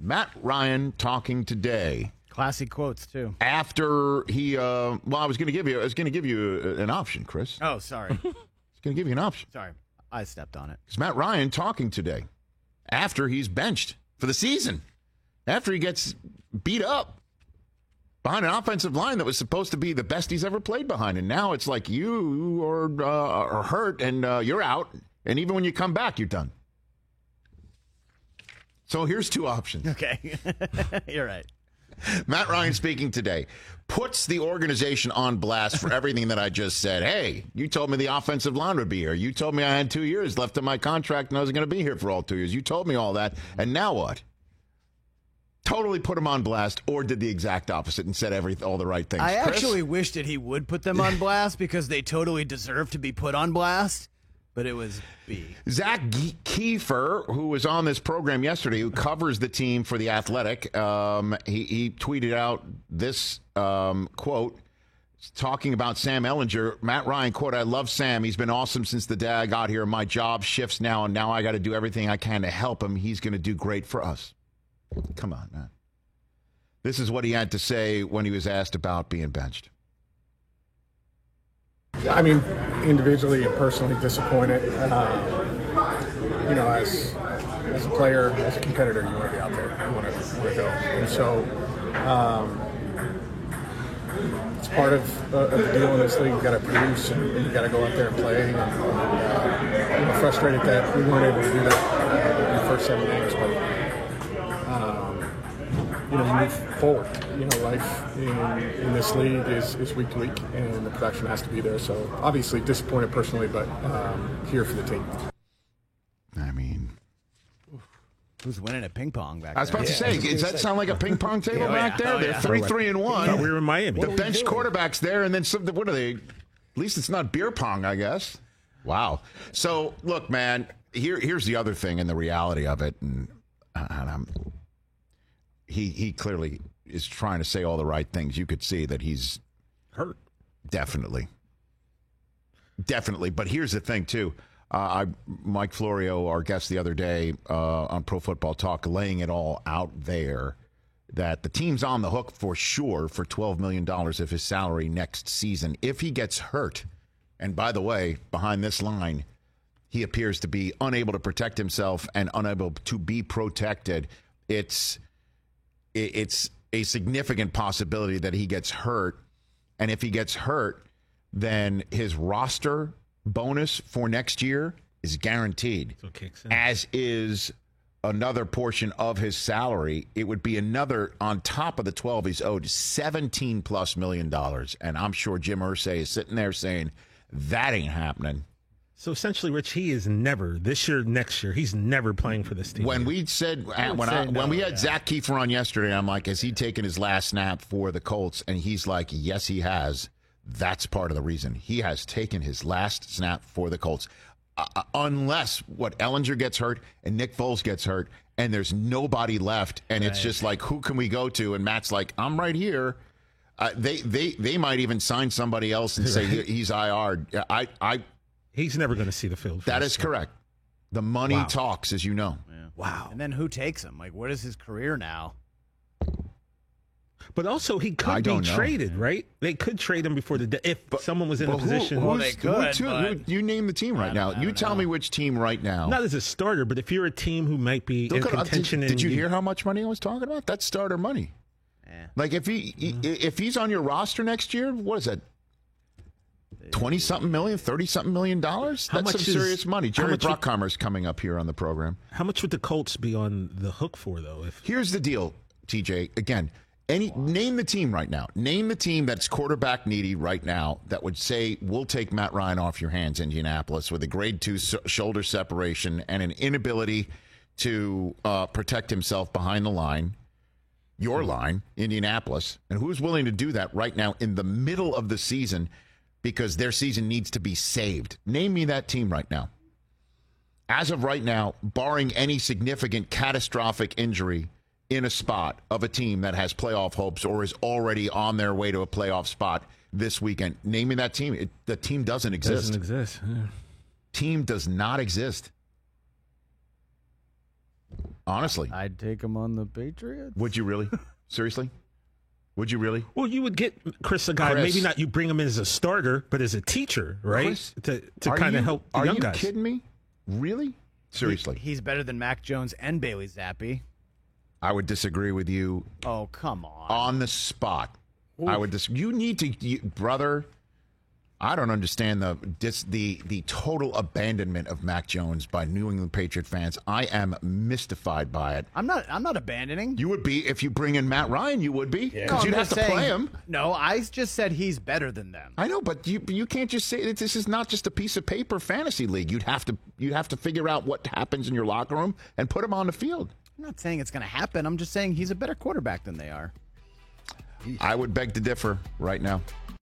Matt Ryan talking today. Classic quotes too. After he, I was going to give you an option, Chris. Oh, sorry. I was going to give you an option. Sorry, I stepped on it. It's Matt Ryan talking today after he's benched for the season, after he gets beat up behind an offensive line that was supposed to be the best he's ever played behind, and now it's like you are hurt and you're out, and even when you come back, you're done. So here's two options. Okay, you're right. Matt Ryan speaking today puts the organization on blast for everything that I just said. Hey, you told me the offensive line would be here. You told me I had 2 years left in my contract and I was going to be here for all 2 years. You told me all that. And now what? Totally put him on blast, or did the exact opposite and said all the right things. I Chris? actually wish that he would put them on blast because they totally deserve to be put on blast. But it was B. Zach Kiefer, who was on this program yesterday, who covers the team for The Athletic, he tweeted out this quote talking about Sam Ehlinger. Matt Ryan, quote, "I love Sam. He's been awesome since the day I got here. My job shifts now, and now I got to do everything I can to help him. He's going to do great for us." Come on, man. This is what he had to say when he was asked about being benched. I mean, individually and personally disappointed. As a player, as a competitor, you want to be out there. You want to go. And so it's part of the deal in this league. You got to produce and you got to go out there and play. And I'm frustrated that we weren't able to do that in the first 7 games. But you move forward. Life in this league is week to week, and the production has to be there. So obviously disappointed personally, but here for the team. I mean, who's winning at ping pong back there? I was about to say, does that sound like a ping pong table back there? They're 3-3-1. Thought we were in Miami. The bench quarterback's there, and then what are they? At least it's not beer pong, I guess. Wow. So look, man. Here's the other thing, and the reality of it, and he clearly is trying to say all the right things. You could see that he's hurt. Definitely. But here's the thing, too. Mike Florio, our guest the other day on Pro Football Talk, laying it all out there that the team's on the hook for sure for $12 million of his salary next season if he gets hurt. And by the way, behind this line, he appears to be unable to protect himself and unable to be protected. It's a significant possibility that he gets hurt. And if he gets hurt, then his roster bonus for next year is guaranteed, so it kicks in. As is another portion of his salary. It would be another, on top of the 12 he's owed, $17+ million. And I'm sure Jim Irsay is sitting there saying, that ain't happening. So essentially, Rich, he is never, this year, next year, he's never playing for this team. When we said, when we had Zach Kiefer on yesterday, I'm like, has he taken his last snap for the Colts? And he's like, yes, he has. That's part of the reason. He has taken his last snap for the Colts. Unless Ehlinger gets hurt and Nick Foles gets hurt and there's nobody left. And it's just like, who can we go to? And Matt's like, I'm right here. They might even sign somebody else and say he's IR. He's never going to see the field. That is correct. The money talks, as you know. Yeah. Wow. And then who takes him? Like, what is his career now? But also, he could be traded, right? They could trade him before if someone was in a position. They could. You name the team right now. You tell me which team right now. Not as a starter, but if you're a team who might be in contention. Did you hear how much money I was talking about? That's starter money. Yeah. Like if he's on your roster next year, what is that? 20-something million, 30-something $million? That's some serious money. Jerry Bruckheimer's coming up here on the program. How much would the Colts be on the hook for, though? Here's the deal, TJ. Again, name the team right now. Name the team that's quarterback needy right now that would say, we'll take Matt Ryan off your hands, Indianapolis, with a grade 2 shoulder separation and an inability to protect himself behind the line. Your line, Indianapolis. And who's willing to do that right now in the middle of the season because their season needs to be saved? Name me that team right now. As of right now, barring any significant catastrophic injury in a spot of a team that has playoff hopes or is already on their way to a playoff spot this weekend, name me that team. The team doesn't exist. Doesn't exist. Yeah. Team does not exist. Honestly. I'd take him on the Patriots. Would you really? Seriously? Would you really? Well, you would get Chris a guy. Chris. Maybe not you bring him in as a starter, but as a teacher, right? Chris, to kind of help the young guys. Are you kidding me? Really? Seriously? He's better than Mac Jones and Bailey Zappi. I would disagree with you Oh, come on. on the spot. I would you need to brother. I don't understand the total abandonment of Mac Jones by New England Patriot fans. I am mystified by it. I'm not abandoning. You would be if you bring in Matt Ryan. You would be because No, you'd I'm have to just play saying- him. No, I just said he's better than them. I know, but you can't just say that this is not just a piece of paper fantasy league. You'd have to figure out what happens in your locker room and put him on the field. I'm not saying it's going to happen. I'm just saying he's a better quarterback than they are. I would beg to differ right now.